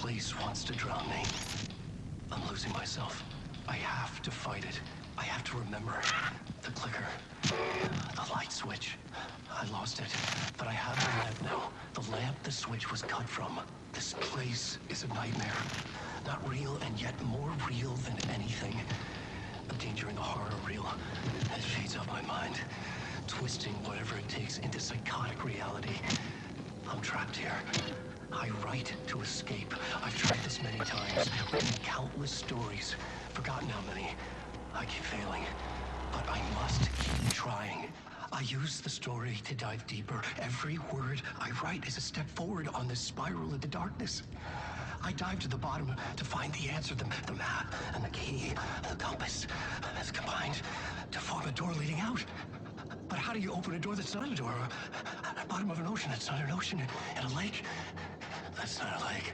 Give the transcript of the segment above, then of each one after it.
place wants to drown me. I'm losing myself. I have to fight it. I have to remember. The clicker. The light switch. I lost it. But I have the lamp now. The lamp the switch was cut from. This place is a nightmare. Not real, and yet more real than anything. A danger in the horror reel. It feeds off my mind. Twisting whatever it takes into psychotic reality. I'm trapped here. I write to escape. I've tried this many times, written countless stories, forgotten how many. I keep failing, but I must keep trying. I use the story to dive deeper. Every word I write is a step forward on this spiral into darkness. I dive to the bottom to find the answer, the map and the key, the compass, that's combined to form a door leading out. But how do you open a door that's not a door? At the bottom of an ocean that's not an ocean, and a lake that's not a lake.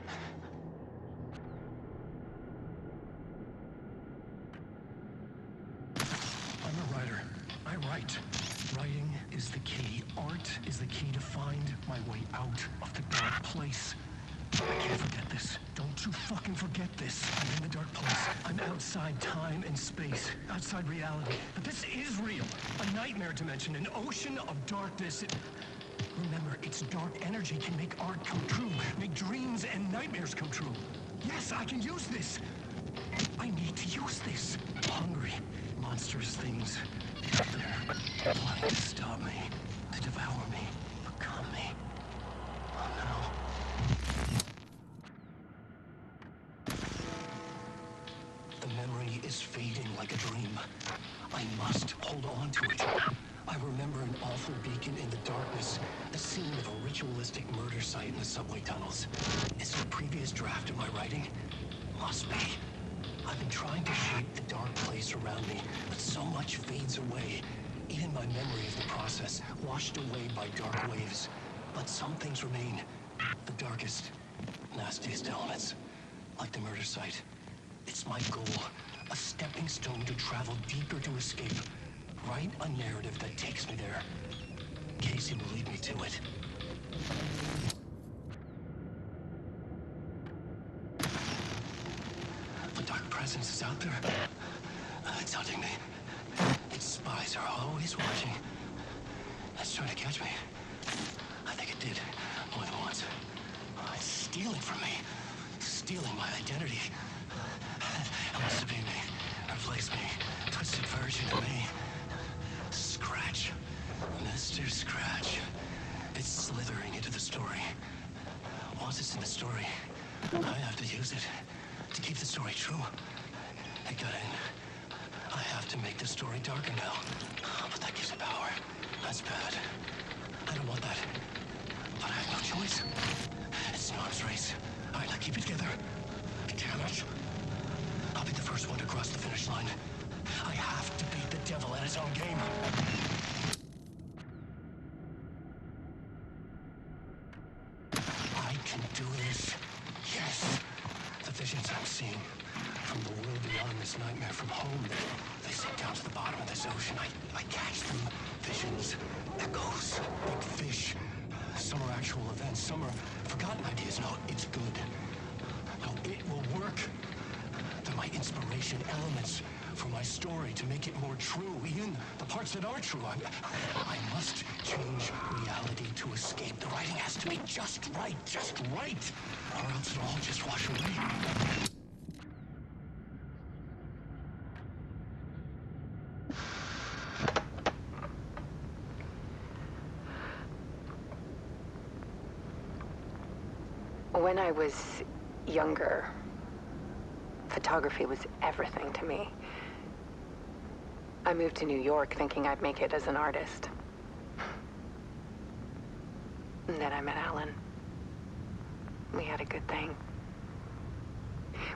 I'm a writer. I write. Writing is the key. Art is the key to find my way out of the dark place. I can't forget this. Don't you fucking forget this. I'm in the dark place. I'm outside time and space. Outside reality. But this is real. A nightmare dimension. An ocean of darkness. Remember, its dark energy can make art come true. Make dreams and nightmares come true. Yes, I can use this. I need to use this. Hungry, monstrous things. They're wanting to stop me. To devour me. Become me. Oh no. The memory is fading like a dream. I must hold on to it. I remember an awful beacon in the darkness, the scene of a ritualistic murder site in the subway tunnels. Is it a previous draft of my writing? Must be. I've been trying to shape the dark place around me, but so much fades away. Even my memory of the process, washed away by dark waves. But some things remain. The darkest, nastiest elements, like the murder site. It's my goal, a stepping stone to travel deeper to escape. Write a narrative that takes me there. Casey will lead me to it. The dark presence is out there. It's hunting me. Its spies are always watching. It's trying to catch me. I think it did, more than once. It's stealing from me. Stealing my identity. It wants to be me. Replace me. Twisted version of me. Scratch. Mr. Scratch. It's slithering into the story. Once it's in the story, I have to use it to keep the story true. It got in. I have to make the story darker now. But that gives it power. That's bad. I don't want that. But I have no choice. It's an arms race. All right, now keep it together. Damn it. I'll be the first one to cross the finish line. I have to beat the devil at his own game. I can do this. Yes. The visions I'm seeing from the world beyond this nightmare, from home, they sink down to the bottom of this ocean. I catch them. Visions, echoes, big fish. Some are actual events, some are forgotten ideas. No, it's good. No, it will work. They're my inspiration, elements for my story to make it more true, even the parts that are true. I must change reality to escape. The writing has to be just right, or else it'll all just wash away. When I was younger, photography was everything to me. I moved to New York thinking I'd make it as an artist. And then I met Alan. We had a good thing.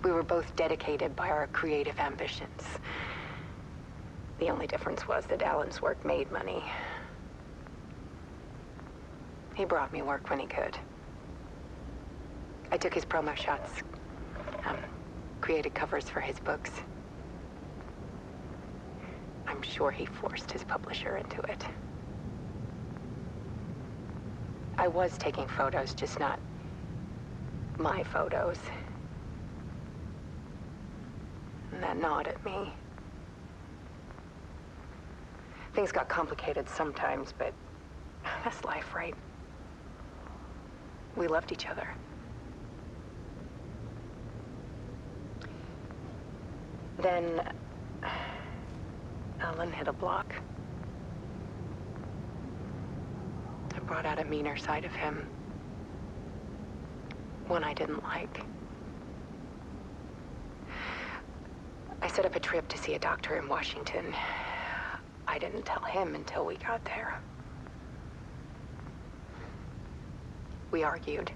We were both dedicated by our creative ambitions. The only difference was that Alan's work made money. He brought me work when he could. I took his promo shots, created covers for his books. I'm sure he forced his publisher into it. I was taking photos, just not My photos. And that nod at me. Things got complicated sometimes, but that's life, right? We loved each other. Then Alan hit a block. It brought out a meaner side of him. One I didn't like. I set up a trip to see a doctor in Washington. I didn't tell him until we got there. We argued.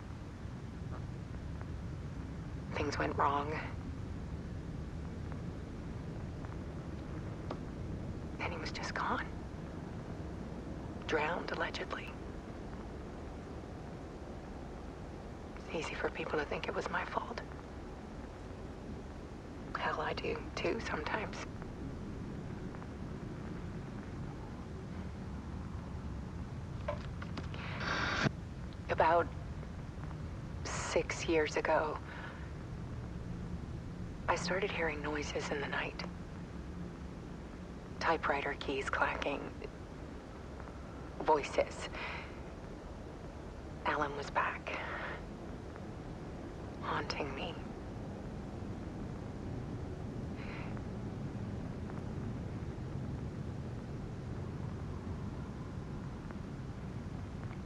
Things went wrong. And he was just gone. Drowned, allegedly. It's easy for people to think it was my fault. Hell, I do, too, sometimes. About 6 years ago, I started hearing noises in the night. Typewriter keys clacking. Voices. Alan was back. Haunting me.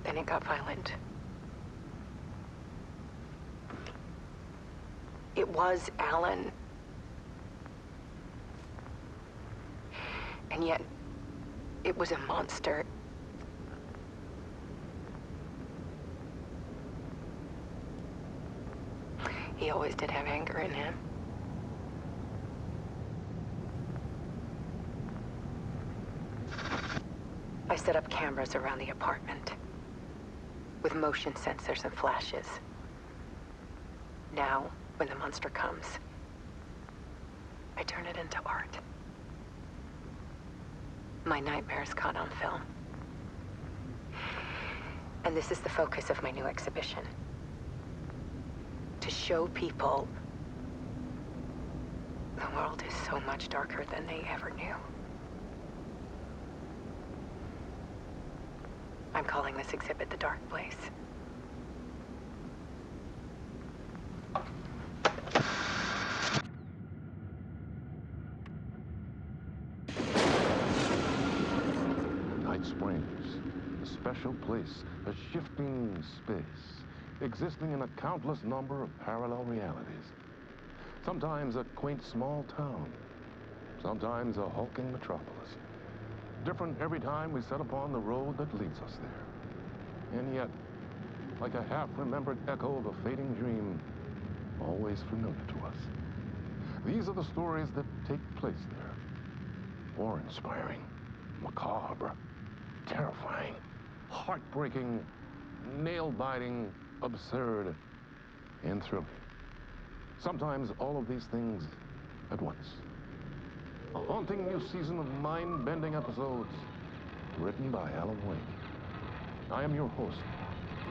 Then it got violent. It was Alan. And yet, it was a monster. He always did have anger in him. I set up cameras around the apartment with motion sensors and flashes. Now, when the monster comes, I turn it into art. My nightmares caught on film. And this is the focus of my new exhibition. To show people the world is so much darker than they ever knew. I'm calling this exhibit The Dark Place. Night Springs, a special place, a shifting space, existing in a countless number of parallel realities. Sometimes a quaint small town, sometimes a hulking metropolis. Different every time we set upon the road that leads us there. And yet, like a half-remembered echo of a fading dream, always familiar to us. These are the stories that take place there. Awe-inspiring, macabre, terrifying, heartbreaking, nail-biting, absurd, and thrilling. Sometimes all of these things at once. A haunting new season of mind-bending episodes written by Alan Wake. I am your host,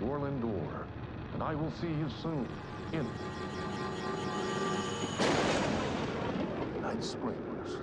Orland Orr, and I will see you soon in Night Springs.